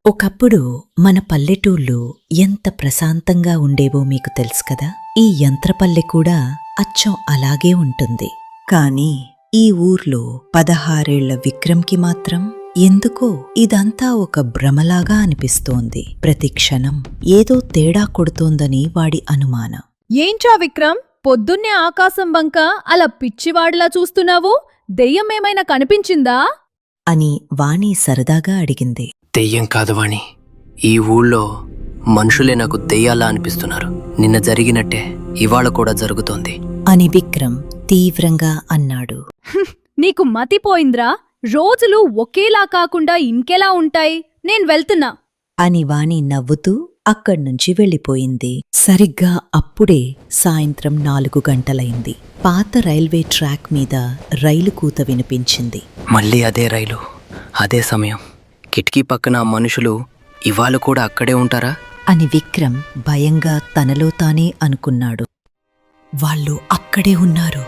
ఒకప్పుడు మన పల్లెటూళ్ళు ఎంత ప్రశాంతంగా ఉండేవో మీకు తెలుసు కదా. ఈ యంత్రపల్లె కూడా అచ్చం అలాగే ఉంటుంది. కాని ఈ ఊర్లో 16 ఏళ్ల విక్రమ్కి మాత్రం ఎందుకో ఇదంతా ఒక భ్రమలాగా అనిపిస్తోంది. ప్రతి క్షణం ఏదో తేడా కొడుతోందని వాడి అనుమానం. ఏంచా విక్రమ్, పొద్దున్నే ఆకాశం వంక అలా పిచ్చివాడిలా చూస్తున్నావు? దెయ్యమేమైనా కనిపించిందా అని వాణి సరదాగా అడిగింది. దెయ్యం కాదు వాణి, ఈ ఊళ్ళో మనుషులే నాకు దెయ్యాలా అనిపిస్తున్నారు. నిన్న జరిగినట్టే ఇవాళ కూడా జరుగుతోంది అని విక్రమ్ తీవ్రంగా అన్నాడు. నీకు మతిపోయింద్రా? రోజులు ఒకేలా కాకుండా ఇంకెలా ఉంటాయి? నేను వెళ్తున్నా అని వాణి నవ్వుతూ అక్కడ్నుంచి వెళ్ళిపోయింది. సరిగ్గా అప్పుడే సాయంత్రం 4 గంటలైంది. పాత రైల్వే ట్రాక్ మీద రైలు కూత వినిపించింది. మళ్ళీ అదే రైలు, అదే సమయం. కిటికీ పక్కన ఆ మనుషులు ఇవాళ కూడా అక్కడే ఉంటారా అని విక్రమ్ భయంగా తనలో తానే అనుకున్నాడు. వాళ్ళు అక్కడే ఉన్నారు.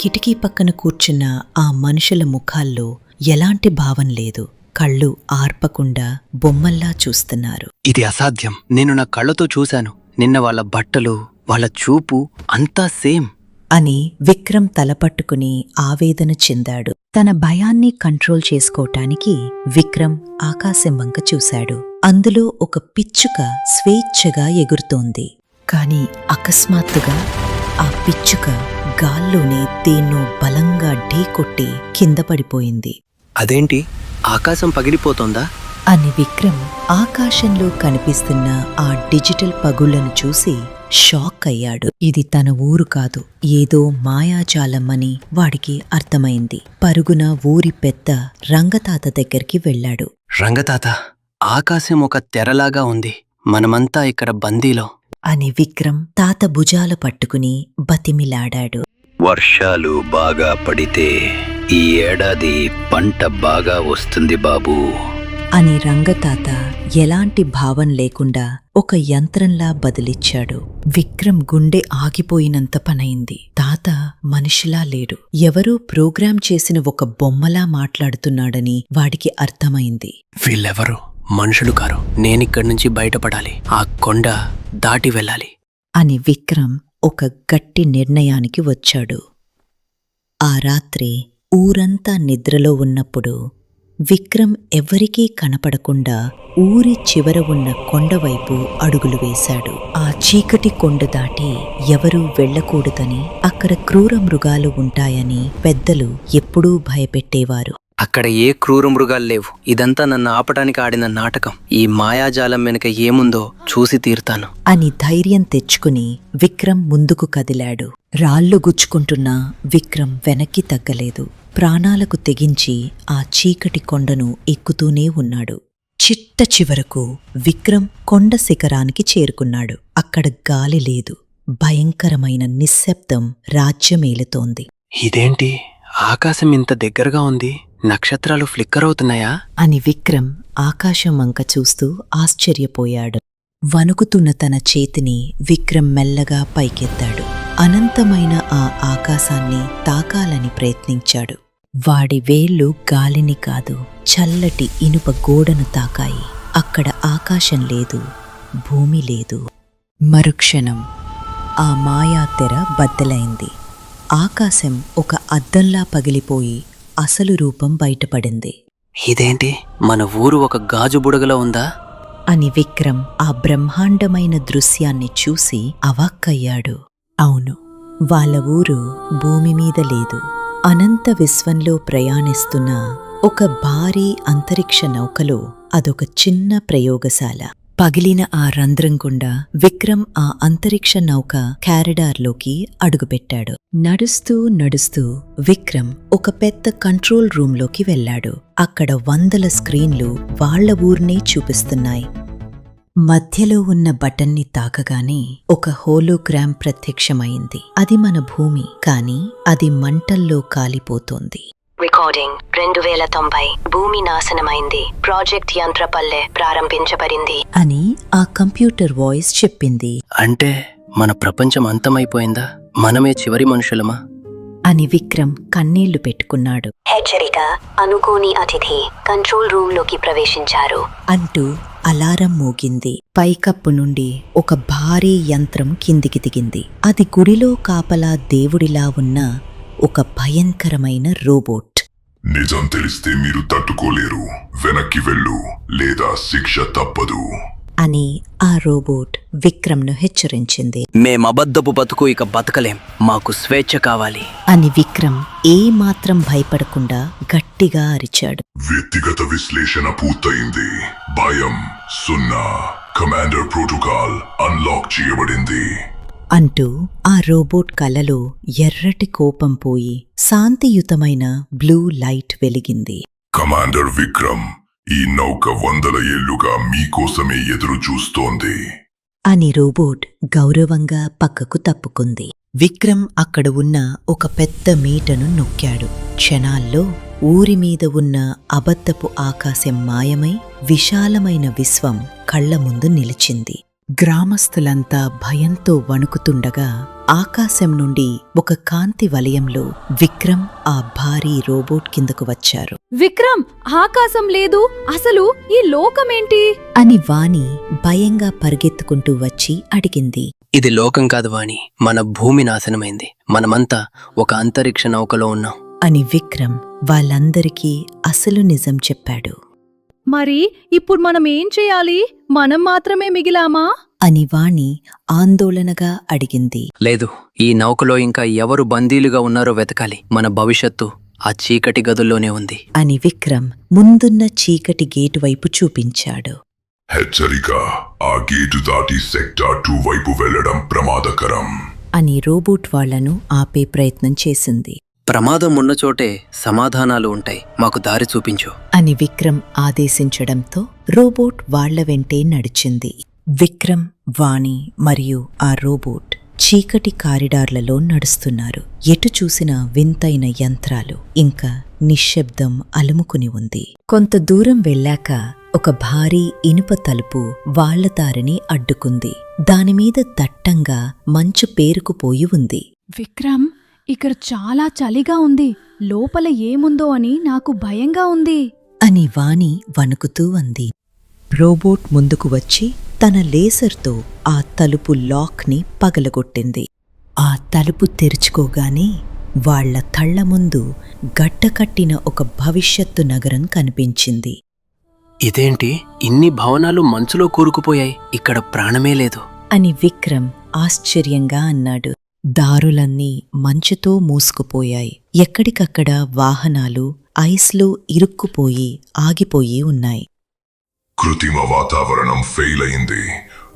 కిటికీ పక్కన కూర్చున్న ఆ మనుషుల ముఖాల్లో ఎలాంటి భావం లేదు. కళ్ళు ఆర్పకుండా బొమ్మల్లా చూస్తున్నారు. ఇది అసాధ్యం. నేను నా కళ్ళతో చూశాను. నిన్న వాళ్ళ బట్టలు, వాళ్ళ చూపు అంతా సేమ్ అని విక్రమ్ తలపట్టుకుని ఆవేదన చెందాడు. తన భయాన్ని కంట్రోల్ చేసుకోటానికి విక్రమ్ ఆకాశం వంక చూశాడు. అందులో ఒక పిచ్చుక స్వేచ్ఛగా ఎగురుతోంది. కాని అకస్మాత్తుగా ఆ పిచ్చుక గాల్లోనే దేన్నో బలంగా ఢీకొట్టి కింద పడిపోయింది. అదేంటి, ఆకాశం పగిలిపోతోందా అని విక్రమ్ ఆకాశంలో కనిపిస్తున్న ఆ డిజిటల్ పగుళ్లను చూసి షాక్ అయ్యాడు. ఇది తన ఊరు కాదు, ఏదో మాయాజాలం అని వాడికి అర్థమైంది. పరుగున ఊరి పెద్ద రంగతాత దగ్గరికి వెళ్ళాడు. రంగతాత, ఆకాశం ఒక తెరలాగా ఉంది. మనమంతా ఇక్కడ బందీలో అని విక్రమ్ తాత భుజాలు పట్టుకుని బతిమిలాడాడు. వర్షాలు బాగా పడితే ఈ ఏడాది పంట బాగా వస్తుంది బాబూ అని రంగతాత ఎలాంటి భావం లేకుండా ఒక యంత్రంలా బదిలిచ్చాడు. విక్రమ్ గుండె ఆగిపోయినంత పనైంది. తాత మనిషిలా లేడు, ఎవరో ప్రోగ్రాం చేసిన ఒక బొమ్మలా మాట్లాడుతున్నాడని వాడికి అర్థమైంది. వీళ్ళెవరు? మనుషులు కారు. నేనిక్కడి నుంచి బయటపడాలి. ఆ కొండ దాటి వెళ్ళాలి అని విక్రమ్ ఒక గట్టి నిర్ణయానికి వచ్చాడు. ఆ రాత్రి ఊరంతా నిద్రలో ఉన్నప్పుడు విక్రమ్ ఎవ్వరికీ కనపడకుండా ఊరి చివర ఉన్న కొండవైపు అడుగులు వేశాడు. ఆ చీకటి కొండ దాటి ఎవరూ వెళ్లకూడదని, అక్కడ క్రూర మృగాలు ఉంటాయని పెద్దలు ఎప్పుడూ భయపెట్టేవారు. అక్కడ ఏ క్రూర మృగాలు లేవు. ఇదంతా నన్ను ఆపటానికి ఆడిన నాటకం. ఈ మాయాజాలం వెనుక ఏముందో చూసి తీరుతాను అని ధైర్యం తెచ్చుకుని విక్రమ్ ముందుకు కదిలాడు. రాళ్లు గుచ్చుకుంటున్నా విక్రమ్ వెనక్కి తగ్గలేదు. ప్రాణాలకు తెగించి ఆ చీకటి కొండను ఎక్కుతూనే ఉన్నాడు. చిట్ట చివరకు విక్రమ్ కొండ శిఖరానికి చేరుకున్నాడు. అక్కడ గాలి లేదు. భయంకరమైన నిశ్శబ్దం రాజ్యమేలుతోంది. ఇదేంటి, ఆకాశం ఇంత దగ్గరగా ఉంది? నక్షత్రాలు ఫ్లిక్కర్ అవుతున్నాయా అని విక్రమ్ ఆకాశం వంక చూస్తూ ఆశ్చర్యపోయాడు. వణుకుతున్న తన చేతిని విక్రమ్ మెల్లగా పైకెత్తాడు. అనంతమైన ఆ ఆకాశాన్ని తాకాలని ప్రయత్నించాడు. వాడి వేళ్లు గాలిని కాదు, చల్లటి ఇనుప గోడను తాకాయి. అక్కడ ఆకాశం లేదు, భూమి లేదు. మరుక్షణం ఆ మాయా తెర బద్దలైంది. ఆకాశం ఒక అద్దంలా పగిలిపోయి అసలు రూపం బయటపడింది. ఇదేంటి, మన ఊరు ఒక గాజు బుడగలో ఉందా అని విక్రమ్ ఆ బ్రహ్మాండమైన దృశ్యాన్ని చూసి అవాక్కయ్యాడు. అవును, వాళ్ళ ఊరు భూమి మీద లేదు. అనంత విశ్వంలో ప్రయాణిస్తున్న ఒక భారీ అంతరిక్ష నౌకలో అదొక చిన్న ప్రయోగశాల. పగిలిన ఆ రంధ్రం గుండా విక్రమ్ ఆ అంతరిక్ష నౌక క్యారిడార్లోకి అడుగుపెట్టాడు. నడుస్తూ నడుస్తూ విక్రమ్ ఒక పెద్ద కంట్రోల్ రూంలోకి వెళ్ళాడు. అక్కడ 100 స్క్రీన్లు వాళ్ల ఊర్నే చూపిస్తున్నాయి. మధ్యలో ఉన్న బటన్ని తాకగానే ఒక హోలోగ్రామ్ ప్రత్యక్షమైంది. అది మన భూమి, కాని అది మంటల్లో కాలిపోతోంది. రికార్డింగ్ 2090 భూమి నాశనమైంది. ప్రాజెక్ట్ యంత్రపల్లె ప్రారంభించబడింది అని ఆ కంప్యూటర్ వాయిస్ చెప్పింది. అంటే మన ప్రపంచం అంతమైపోయిందా? మనమే చివరి మనుషులమా? అని విక్రమ్ కన్నీళ్లు పెట్టుకున్నాడు. హెచ్చరిక, అనుకోని అతిథి కంట్రోల్ రూంలోకి ప్రవేశించారు అంటూ అలారం మోగింది. పైకప్పు నుండి ఒక భారీ యంత్రం కిందికి దిగింది. అది గుడిలో కాపలా దేవుడిలా ఉన్న ఒక భయంకరమైన రోబోట్. నిజం తెలిస్తే మీరు తట్టుకోలేరు. వెనక్కి వెళ్ళు, లేదా శిక్ష తప్పదు అని ఆ రోబోట్ విక్రమ్ను హెచ్చరించింది. మేమబద్ధపు బతుకు ఇక బతకలేం, మాకు స్వేచ్ఛ కావాలి అని విక్రమ్ ఏమాత్రం భయపడకుండా గట్టిగా అరిచాడు. వ్యక్తిగత విశ్లేషణ పూర్తయింది. భయం 0. కమాండర్ ప్రోటోకాల్ అన్లాక్ చేయబడింది అంటూ ఆ రోబోట్ కలలో ఎర్రటి కోపం పోయి శాంతియుతమైన బ్లూ లైట్ వెలిగింది. కమాండర్ విక్రమ్, ఈ నౌక 100 ఏళ్లుగా మీకోసమే ఎదురు చూస్తోంది అని రోబోట్ గౌరవంగా పక్కకు తప్పుకుంది. విక్రమ్ అక్కడ ఉన్న ఒక పెద్ద మీటను నొక్కాడు. క్షణాల్లో ఊరిమీద ఉన్న అబద్ధపు ఆకాశం మాయమై విశాలమైన విశ్వం కళ్ల ముందు నిలిచింది. గ్రామస్తులంతా భయంతో వణుకుతుండగా ఆకాశం నుండి ఒక కాంతి వలయంలో విక్రమ్ ఆ భారీ రోబోట్ కిందకు వచ్చారు. విక్రమ్, ఆకాశం లేదు, అసలు ఈ లోకమేంటి? అని వాణి భయంగా పరిగెత్తుకుంటూ వచ్చి అడిగింది. ఇది లోకం కాదు వాణి, మన భూమి నాశనమైంది. మనమంతా ఒక అంతరిక్ష నౌకలో ఉన్నాం అని విక్రమ్ వాళ్ళందరికీ అసలు నిజం చెప్పాడు. మరి ఇప్పుడు మనం ఏం చేయాలి? మనం మాత్రమే మిగిలామా? అని వాణి ఆందోళనగా అడిగింది. లేదు, ఈ నౌకలో ఇంకా ఎవరు బందీలుగా ఉన్నారో వెతకాలి. మన భవిష్యత్తు ఆ చీకటి గదుల్లోనే ఉంది అని విక్రమ్ ముందున్న చీకటి గేటు వైపు చూపించాడు. హెచ్చరిక, ఆ గేటు దాటి సెక్టార్ 2 వైపు వెళ్లడం ప్రమాదకరం అని రోబోట్ వాళ్లను ఆపే ప్రయత్నం చేసింది. ప్రమాదం ఉన్న చోటే సమాధానాలు ఉంటాయి, మాకు దారి చూపించు అని విక్రమ్ ఆదేశించడంతో రోబోట్ వాళ్ల వెంటే నడిచింది. విక్రమ్, వాణి మరియు ఆ రోబోట్ చీకటి కారిడార్లలో నడుస్తున్నారు. ఎటు చూసినా వింతైన యంత్రాలు, ఇంకా నిశ్శబ్దం అలుముకుని ఉంది. కొంత దూరం వెళ్ళాక ఒక భారీ ఇనుప తలుపు వాళ్ల దారిని అడ్డుకుంది. దానిమీద దట్టంగా మంచు పేరుకుపోయి ఉంది. విక్రమ్, ఇక్కడ చాలా చలిగా ఉంది. లోపల ఏముందో అని నాకు భయంగా ఉంది అని వాణి వణుకుతూ అంది. రోబోట్ ముందుకు వచ్చి తన లేసర్తో ఆ తలుపు లాక్ని పగలగొట్టింది. ఆ తలుపు తెరుచుకోగానే వాళ్ల కళ్ల ముందు గడ్డకట్టిన ఒక భవిష్యత్తు నగరం కనిపించింది. ఇదేంటి, ఇన్ని భవనాలు మంచులో కూరుకుపోయాయి, ఇక్కడ ప్రాణమే లేదు అని విక్రమ్ ఆశ్చర్యంగా అన్నాడు. దారులన్నీ మంచుతో మూసుకుపోయాయి. ఎక్కడికక్కడ వాహనాలు ఐస్లో ఇరుక్కుపోయి ఆగిపోయి ఉన్నాయి. కృత్రిమ వాతావరణం ఫెయిల్ అయింది.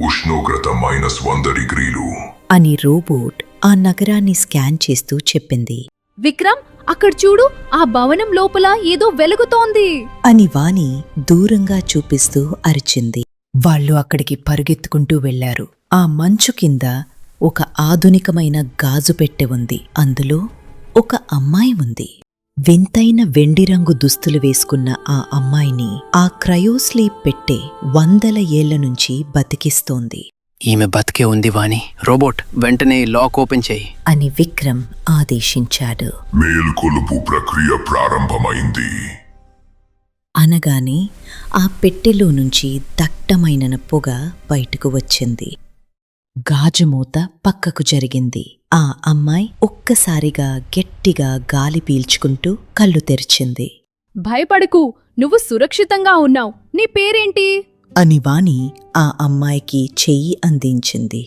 ఉష్ణోగ్రత -100 డిగ్రీలు అని రోబోట్ ఆ నగరాన్ని స్కాన్ చేస్తూ చెప్పింది. విక్రమ్, అక్కడ చూడు, ఆ భవనం లోపల ఏదో వెలుగుతోంది అని వాణి దూరంగా చూపిస్తూ అరిచింది. వాళ్ళు అక్కడికి పరుగెత్తుకుంటూ వెళ్లారు. ఆ మంచు కింద ఒక ఆధునికమైన గాజు పెట్టె ఉంది. అందులో ఒక అమ్మాయి ఉంది. వింతైన వెండిరంగు దుస్తులు వేసుకున్న ఆ అమ్మాయిని ఆ క్రయోస్లీప్ పెట్టె 100 ఏళ్ల నుంచి బతికిస్తోంది. ఈమె బతికే ఉంది వాణి. రోబోట్, వెంటనే లాక్ ఓపెన్ చేయి అని విక్రమ్ ఆదేశించాడు. మేల్కొలుపు ప్రక్రియ ప్రారంభమైంది అనగానే ఆ పెట్టెలో నుంచి దట్టమైన పొగ బయటకు వచ్చింది. గాజుమూత పక్కకు జరిగింది. ఆ అమ్మాయి ఒక్కసారిగా గట్టిగా గాలి పీల్చుకుంటూ కళ్ళు తెరిచింది. భయపడకు, నువ్వు సురక్షితంగా ఉన్నావు. నీ పేరేంటి? అని వాణి ఆ అమ్మాయికి చెయ్యి అందించింది.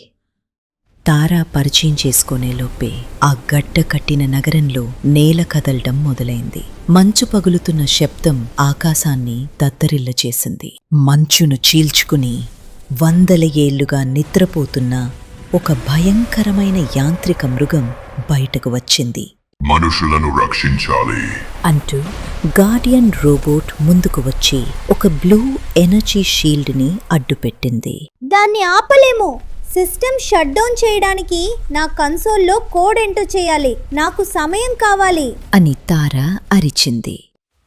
తారా పరిచయం చేసుకునేలోపే ఆ గడ్డ కట్టిన నగరంలో నేల కదలడం మొదలైంది. మంచు పగులుతున్న శబ్దం ఆకాశాన్ని దద్దరిల్ల చేసింది. మంచును చీల్చుకుని 100 ఏళ్లుగా నిద్రపోతున్న ఒక భయంకరమైన యాంత్రిక మృగం బయటకు వచ్చింది. మనుషులను రక్షించాలి అంటూ గార్డియన్ రోబోట్ ముందుకు వచ్చి ఒక బ్లూ ఎనర్జీ షీల్డ్ని అడ్డుపెట్టింది. దాన్ని ఆపలేము. సిస్టమ్ షట్ డౌన్ చేయడానికి నా కన్సోల్లో కోడ్ ఎంటర్ చేయాలి. నాకు సమయం కావాలి అని తారా అరిచింది.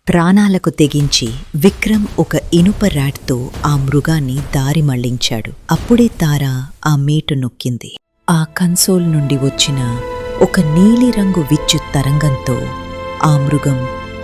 ప్రాణాలకు తెగించి విక్రమ్ ఒక ఇనుప ర్యాట్తో ఆ మృగాన్ని దారి మళ్లించాడు. అప్పుడే తారా ఆ మీటు నొక్కింది. ఆ కన్సోల్ నుండి వచ్చిన ఒక నీలిరంగు విద్యుత్ తరంగంతో ఆ మృగం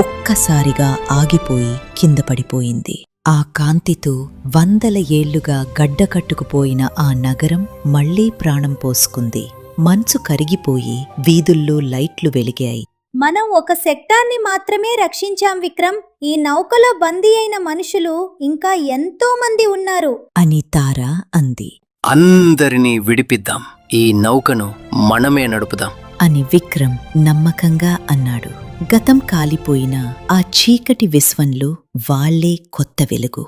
ఒక్కసారిగా ఆగిపోయి కింద పడిపోయింది. ఆ కాంతితో 100 ఏళ్లుగా గడ్డకట్టుకుపోయిన ఆ నగరం మళ్లీ ప్రాణం పోసుకుంది. మంచు కరిగిపోయి వీధుల్లో లైట్లు వెలిగాయి. మనం ఒక సెక్టార్ని మాత్రమే రక్షించాం విక్రమ్. ఈ నౌకలో బందీ అయిన మనుషులు ఇంకా ఎంతో మంది ఉన్నారు అని తార అంది. అందరినీ విడిపిద్దాం. ఈ నౌకను మనమే నడుపుదాం అని విక్రమ్ నమ్మకంగా అన్నాడు. గతం కాలిపోయిన ఆ చీకటి విశ్వంలో వాళ్లే కొత్త వెలుగు.